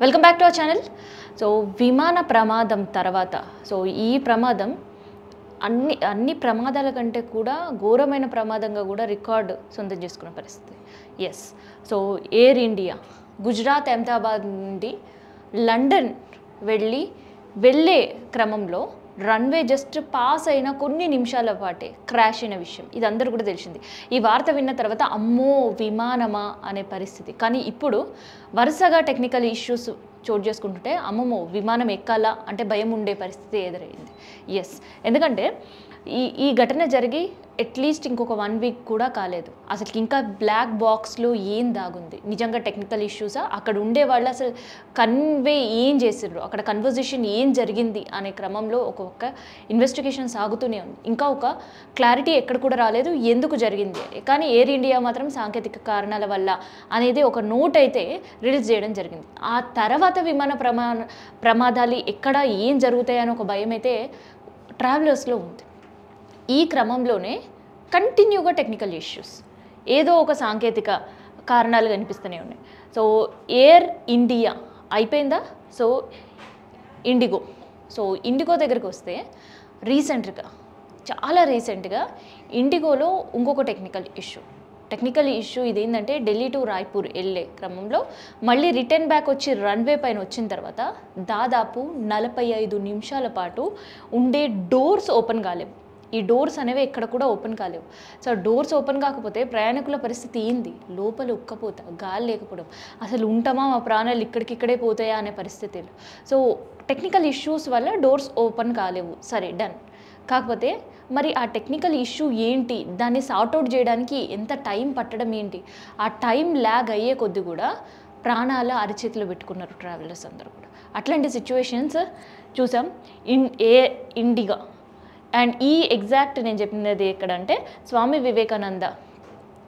Welcome back to our channel. So విమాన ప్రమాదం తర్వాత ఈ ప్రమాదం అన్ని ప్రమాదాల కంటే కూడా ఘోరమైన ప్రమాదంగా కూడా రికార్డు సొంతం చేసుకున్న పరిస్థితి. Yes, so Air India Gujarat Ahmedabad నుండి లండన్ వెళ్ళే క్రమంలో రన్వే జస్ట్ పాస్ అయిన కొన్ని నిమిషాల పాటే క్రాష్ అయిన విషయం ఇది అందరూ కూడా తెలిసింది. ఈ వార్త విన్న తర్వాత అమ్మో విమానమా అనే పరిస్థితి. కానీ ఇప్పుడు వరుసగా టెక్నికల్ ఇష్యూస్ చోటు చేసుకుంటుంటే అమ్మమ్మో విమానం ఎక్కాలా అంటే భయం ఉండే పరిస్థితి ఎదురైంది. ఎస్, ఎందుకంటే ఈ ఘటన జరిగి అట్లీస్ట్ ఇంకొక 1 వీక్ కూడా కాలేదు. అసలు ఇంకా బ్లాక్ బాక్స్లో ఏం దాగుంది, నిజంగా టెక్నికల్ ఇష్యూసా, అక్కడ ఉండే వాళ్ళు అసలు కన్వే ఏం చేసిర్రు, అక్కడ కన్వర్జేషన్ ఏం జరిగింది అనే క్రమంలో ఒక్కొక్క ఇన్వెస్టిగేషన్ సాగుతూనే ఉంది. ఇంకా ఒక క్లారిటీ ఎక్కడ కూడా రాలేదు ఎందుకు జరిగింది. కానీ ఎయిర్ ఇండియా మాత్రం సాంకేతిక కారణాల వల్ల అనేది ఒక నోట్ అయితే రిలీజ్ చేయడం జరిగింది. ఆ తర్వాత విమాన ప్రమాదాలు ఎక్కడ ఏం జరుగుతాయని ఒక భయం అయితే ట్రావెలర్స్లో ఉంది. ఈ క్రమంలోనే కంటిన్యూగా టెక్నికల్ ఇష్యూస్, ఏదో ఒక సాంకేతిక కారణాలు కనిపిస్తూనే ఉన్నాయి. సో ఎయిర్ ఇండియా అయిపోయిందా, సో ఇండిగో దగ్గరికి వస్తే చాలా రీసెంట్గా ఇండిగోలో ఇంకొక టెక్నికల్ ఇష్యూ ఇదేంటంటే ఢిల్లీ టు రాయ్పూర్ వెళ్ళే క్రమంలో మళ్ళీ రిటర్న్ బ్యాక్ వచ్చి రన్వే పైన వచ్చిన తర్వాత దాదాపు 45 నిమిషాల పాటు ఉండే డోర్స్ ఓపెన్ కాలేవు. ఈ డోర్స్ అనేవి ఎక్కడ కూడా ఓపెన్ కాలేవు. సో డోర్స్ ఓపెన్ కాకపోతే ప్రయాణికుల పరిస్థితి ఏంది, లోపల ఉక్కపోతా, గాలి లేకపోవడం, అసలు ఉంటామా మా ప్రాణాలు ఇక్కడికిక్కడే పోతాయా అనే పరిస్థితులు. సో టెక్నికల్ ఇష్యూస్ వల్ల డోర్స్ ఓపెన్ కాలేవు, సరే డన్. కాకపోతే మరి ఆ టెక్నికల్ ఇష్యూ ఏంటి, దాన్ని సార్ట్అవుట్ చేయడానికి ఎంత టైం పట్టడం ఏంటి, ఆ టైం ల్యాగ్ అయ్యే కొద్ది కూడా ప్రాణాల అరిచేతిలో పెట్టుకున్నారు ట్రావెలర్స్ అందరూ కూడా. అట్లాంటి సిచ్యువేషన్స్ చూసాం ఇండిగా. అండ్ ఈ ఎగ్జాక్ట్ నేను చెప్పినది ఎక్కడంటే స్వామి వివేకానంద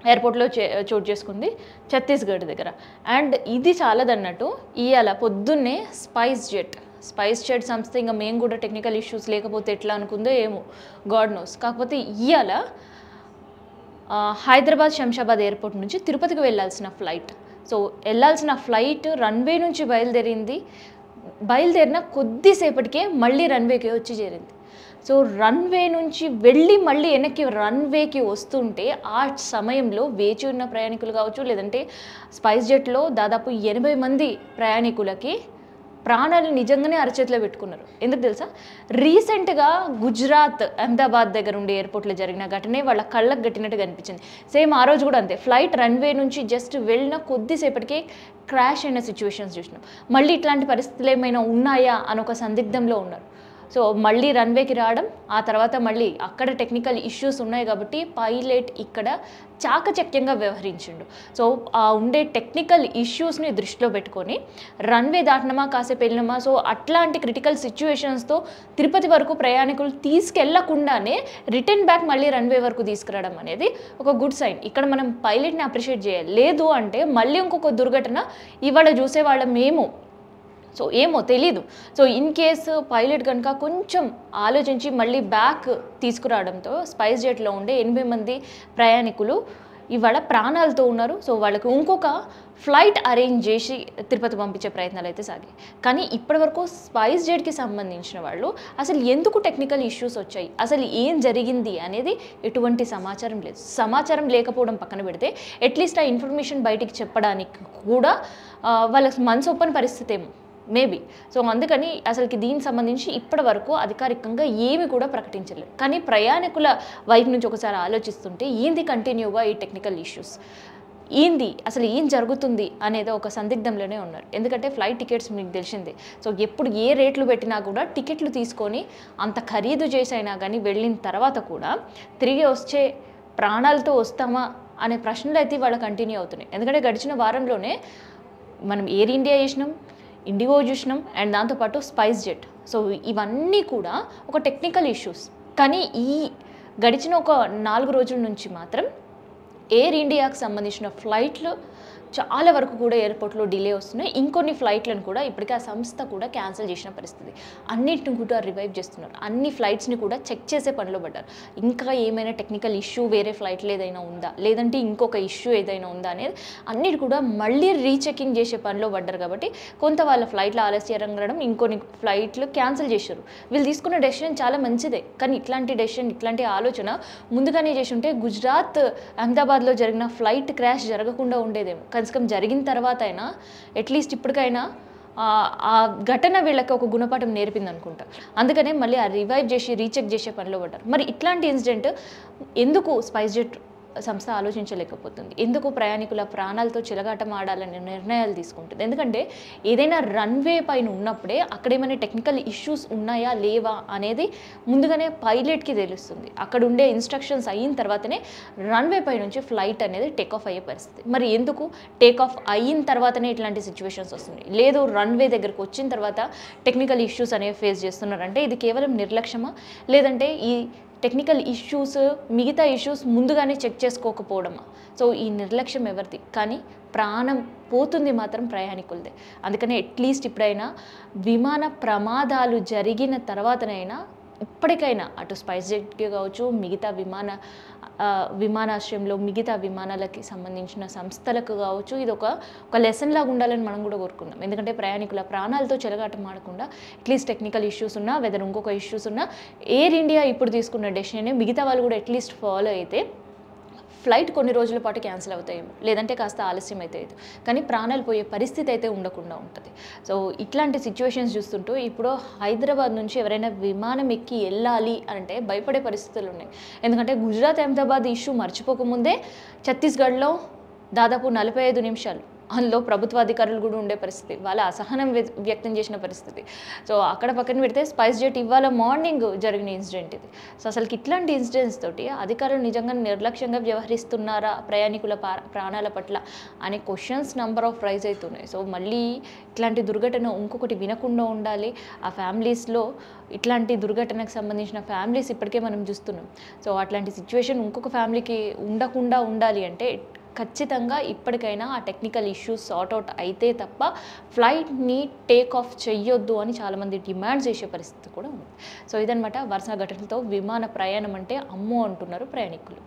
ఎయిర్పోర్ట్లో చోటు చేసుకుంది, ఛత్తీస్గఢ్ దగ్గర. అండ్ ఇది చాలదన్నట్టు ఇవాళ పొద్దున్నే స్పైస్ జెట్ సంస్థ, ఇంకా మేము కూడా టెక్నికల్ ఇష్యూస్ లేకపోతే ఎట్లా అనుకుందో ఏమో, గాడ్ నోస్. కాకపోతే ఇవాళ హైదరాబాద్ శంషాబాద్ ఎయిర్పోర్ట్ నుంచి తిరుపతికి వెళ్ళాల్సిన ఫ్లైట్ రన్వే నుంచి బయలుదేరిన కొద్దిసేపటికే మళ్ళీ రన్వేకి వచ్చి చేరింది. సో రన్వే నుంచి వెళ్ళి మళ్ళీ వెనక్కి రన్వేకి వస్తుంటే ఆ సమయంలో వేచి ఉన్న ప్రయాణికులు కావచ్చు, లేదంటే స్పైస్ జెట్లో దాదాపు 80 మంది ప్రయాణికులకి ప్రాణాలు నిజంగానే అరచేతిలో పెట్టుకున్నారు. ఎందుకు తెలుసా, రీసెంట్గా గుజరాత్ అహ్మదాబాద్ దగ్గర ఉండే ఎయిర్పోర్ట్లో జరిగిన ఘటనే వాళ్ళ కళ్ళకు గట్టినట్టు కనిపించింది. సేమ్ ఆ రోజు కూడా అంతే, ఫ్లైట్ రన్వే నుంచి జస్ట్ వెళ్ళిన కొద్దిసేపటికే క్రాష్ అయిన సిచ్యువేషన్స్ చూసినాం. మళ్ళీ ఇట్లాంటి పరిస్థితులు ఏమైనా ఉన్నాయా అని ఒక సందిగ్ధంలో ఉన్నారు. సో మళ్ళీ రన్వేకి రావడం, ఆ తర్వాత మళ్ళీ అక్కడ టెక్నికల్ ఇష్యూస్ ఉన్నాయి కాబట్టి పైలట్ ఇక్కడ చాకచక్యంగా వ్యవహరించిండు. సో ఆ ఉండే టెక్నికల్ ఇష్యూస్ని దృష్టిలో పెట్టుకొని రన్వే దాటినమా కాసేపు వెళ్ళినమా, సో అట్లాంటి క్రిటికల్ సిచ్యువేషన్స్తో తిరుపతి వరకు ప్రయాణికులు తీసుకెళ్లకుండానే రిటర్న్ బ్యాక్ మళ్ళీ రన్వే వరకు తీసుకురావడం అనేది ఒక గుడ్ సైన్. ఇక్కడ మనం పైలట్ని అప్రిషియేట్ చేయాలి. లేదు అంటే మళ్ళీ ఇంకొక దుర్ఘటన ఇవాళ చూసేవాళ్ళం సో ఏమో తెలీదు. సో ఇన్ కేసు పైలట్ కనుక కొంచెం ఆలోచించి మళ్ళీ బ్యాక్ తీసుకురావడంతో స్పైస్ జెట్లో ఉండే 80 మంది ప్రయాణికులు ఇవాళ ప్రాణాలతో ఉన్నారు. సో వాళ్ళకు ఇంకొక ఫ్లైట్ అరేంజ్ చేసి తిరుపతి పంపించే ప్రయత్నాలు అయితే సాగాయి. కానీ ఇప్పటివరకు స్పైస్ జెట్కి సంబంధించిన వాళ్ళు అసలు ఎందుకు టెక్నికల్ ఇష్యూస్ వచ్చాయి, అసలు ఏం జరిగింది అనేది ఎటువంటి సమాచారం లేదు. సమాచారం లేకపోవడం పక్కన పెడితే అట్లీస్ట్ ఆ ఇన్ఫర్మేషన్ బయటికి చెప్పడానికి కూడా వాళ్ళకి మనసు ఒప్పని పరిస్థితి ఏమో మేబీ. సో అందుకని అసలుకి దీనికి సంబంధించి ఇప్పటి వరకు అధికారికంగా ఏమి కూడా ప్రకటించలేదు. కానీ ప్రయాణికుల వైపు నుంచి ఒకసారి ఆలోచిస్తుంటే ఏంది కంటిన్యూగా ఈ టెక్నికల్ ఇష్యూస్, అసలు ఏం జరుగుతుంది అనేది ఒక సందిగ్ధంలోనే ఉన్నారు. ఎందుకంటే ఫ్లైట్ టికెట్స్ మీకు తెలిసిందే. సో ఎప్పుడు ఏ రేట్లు పెట్టినా కూడా టికెట్లు తీసుకొని అంత ఖరీదు చేసైనా కానీ వెళ్ళిన తర్వాత కూడా తిరిగి వచ్చే ప్రాణాలతో వస్తామా అనే ప్రశ్నలు అయితే వాళ్ళ కంటిన్యూ అవుతున్నాయి. ఎందుకంటే గడిచిన వారంలోనే మనం ఎయిర్ ఇండియా చేసినాం, ఇండిగో చూసినాం, అండ్ దాంతోపాటు స్పైస్ జెట్. సో ఇవన్నీ కూడా ఒక టెక్నికల్ ఇష్యూస్. కానీ ఈ గడిచిన ఒక 4 రోజుల నుంచి మాత్రం ఎయిర్ ఇండియాకు సంబంధించిన ఫ్లైట్లు చాలా వరకు కూడా ఎయిర్‌పోర్ట్‌లో డిలే వస్తున్నాయి. ఇంకొన్ని ఫ్లైట్‌లను కూడా ఇప్పటికే ఆ సంస్థ కూడా క్యాన్సిల్ చేసిన పరిస్థితి. అన్నిటిని కూడా రివైవ్ చేస్తున్నారు. అన్ని ఫ్లైట్స్‌ని కూడా చెక్ చేసే పనిలో పడ్డారు. ఇంకా ఏమైనా టెక్నికల్ ఇష్యూ వేరే ఫ్లైట్‌లో ఏదైనా ఉందా? లేదంటే ఇంకొక ఇష్యూ ఏదైనా ఉందా? అనేది అన్నిటి కూడా మళ్ళీ రీచెకింగ్ చేసే పనిలో పడ్డారు కాబట్టి కొంత వాళ్ళ ఫ్లైట్‌లో ఆలస్యం రావడం, ఇంకొన్ని ఫ్లైట్‌లు క్యాన్సిల్ చేశారు. వీళ్ళు తీసుకున్న డెసిషన్ చాలా మంచిదే. కానీ ఇట్లాంటి డెసిషన్, ఇట్లాంటి ఆలోచన ముందుగానే చేసుంటే గుజరాత్, అహ్మదాబాద్‌లో జరిగిన ఫ్లైట్ క్రాష్ జరగకుండా ఉండేదేమో. కనీసం జరిగిన తర్వాత అయినా అట్‌లీస్ట్ ఇప్పటికైనా ఆ ఘటన వీళ్ళకి ఒక గుణపాఠం నేర్పిందనుకుంటా. అందుకనే మళ్ళీ ఆ రివైవ్ చేసి, రీచెక్ చేసే పనిలో పడ్డారు. మరి ఇట్లాంటి ఇన్సిడెంట్ ఎందుకు స్పైస్ జెట్ సంస్థ ఆలోచించలేకపోతుంది? ఎందుకు ప్రయాణికుల ప్రాణాలతో చెలగాటమాడాలనే నిర్ణయాలు తీసుకుంటుంది? ఎందుకంటే ఏదైనా రన్‌వే పైన ఉన్నప్పుడే అక్కడేమైనా టెక్నికల్ ఇష్యూస్ ఉన్నాయా? లేవా? అనేది ముందుగానే పైలట్‌కి తెలుస్తుంది. అక్కడ ఉండే ఇన్‌స్ట్రక్షన్స్ అయిన తర్వాతనే రన్‌వే పై నుంచి ఫ్లైట్ అనేది టేక్ ఆఫ్ అయ్యే పరిస్థితి. మరి ఎందుకు టేక్ ఆఫ్ అయిన తర్వాతనే ఇట్లాంటి సిట్యుయేషన్స్ వస్తున్నాయి? లేదు రన్‌వే దగ్గరకు వచ్చిన తర్వాత టెక్నికల్ ఇష్యూస్ అనేవి ఫేస్ చేస్తున్నారంటే ఇది కేవలం నిర్లక్ష్యమా? లేదంటే ఈ టెక్నికల్ ఇష్యూస్, మిగతా ఇష్యూస్ ముందుగానే చెక్ చేసుకోకపోవడమా? సో, ఈ నిర్లక్ష్యం ఎవరిది? కానీ ప్రాణం పోతుంది మాత్రం ప్రయాణికులదే. అందుకనే అట్‌లీస్ట్ ఇప్పుడైనా విమాన ప్రమాదాలు జరిగిన తర్వాతనైనా ఇప్పటికైనా అటు స్పైస్ జెట్‌కి కావచ్చు, మిగతా విమానాశ్రయంలో మిగతా విమానాలకి సంబంధించిన సంస్థలకు కావచ్చు, ఇది ఒక లెసన్ లాగా ఉండాలని మనం కూడా కోరుకుందాం. ఎందుకంటే ప్రయాణికుల ప్రాణాలతో చెలగాటమాడకుండా అట్‌లీస్ట్ టెక్నికల్ ఇష్యూస్ ఉన్నా, వెదర్ ఇంకొక ఇష్యూస్ ఉన్నా ఎయిర్ ఇండియా ఇప్పుడు తీసుకున్న డెసిషనే మిగతా వాళ్ళు కూడా అట్‌లీస్ట్ ఫాలో అయితే ఫ్లైట్ కొన్ని రోజుల పాటు క్యాన్సిల్ అవుతాయేమో, లేదంటే కాస్త ఆలస్యం అయితే కానీ ప్రాణాలు పోయే పరిస్థితి అయితే ఉండకుండా ఉంటుంది. సో ఇట్లాంటి సిచ్యువేషన్స్ చూస్తుంటూ ఇప్పుడు హైదరాబాద్ నుంచి ఎవరైనా విమానం ఎక్కి వెళ్ళాలి అంటే భయపడే పరిస్థితులు ఉన్నాయి. ఎందుకంటే గుజరాత్, అహ్మదాబాద్ ఇష్యూ మర్చిపోకముందే ఛత్తీస్గఢ్లో దాదాపు 45 నిమిషాలు అందులో ప్రభుత్వ అధికారులు కూడా ఉండే పరిస్థితి, వాళ్ళ అసహనం వ్యక్తం చేసిన పరిస్థితి. సో అక్కడ పక్కన పెడితే స్పైస్ జెట్ ఇవాళ మార్నింగ్ జరిగిన ఇన్సిడెంట్ ఇది. సో అసలుకి ఇట్లాంటి ఇన్సిడెంట్స్ తోటి అధికారులు నిజంగా నిర్లక్ష్యంగా వ్యవహరిస్తున్నారా ప్రయాణికుల ప్రాణాల పట్ల అనే క్వశ్చన్స్ నంబర్ ఆఫ్ రైజ్ అవుతున్నాయి. సో మళ్ళీ ఇట్లాంటి దుర్ఘటన ఇంకొకటి వినకుండా ఉండాలి. ఆ ఫ్యామిలీస్లో ఇట్లాంటి దుర్ఘటనకు సంబంధించిన ఫ్యామిలీస్ ఇప్పటికే మనం చూస్తున్నాం. సో అట్లాంటి సిచ్యువేషన్ ఇంకొక ఫ్యామిలీకి ఉండకుండా ఉండాలి అంటే ఖచ్చితంగా ఇప్పటికైనా ఆ టెక్నికల్ ఇష్యూస్ సార్ట్ అవుట్ అయితే తప్ప ఫ్లైట్‌ని టేక్ ఆఫ్ చెయ్యొద్దు అని చాలామంది డిమాండ్ చేసే పరిస్థితి కూడా ఉంది. సో ఇదనమాట వరుస ఘటనలతో విమాన ప్రయాణం అంటే అమ్మో అంటున్నారు ప్రయాణికులు.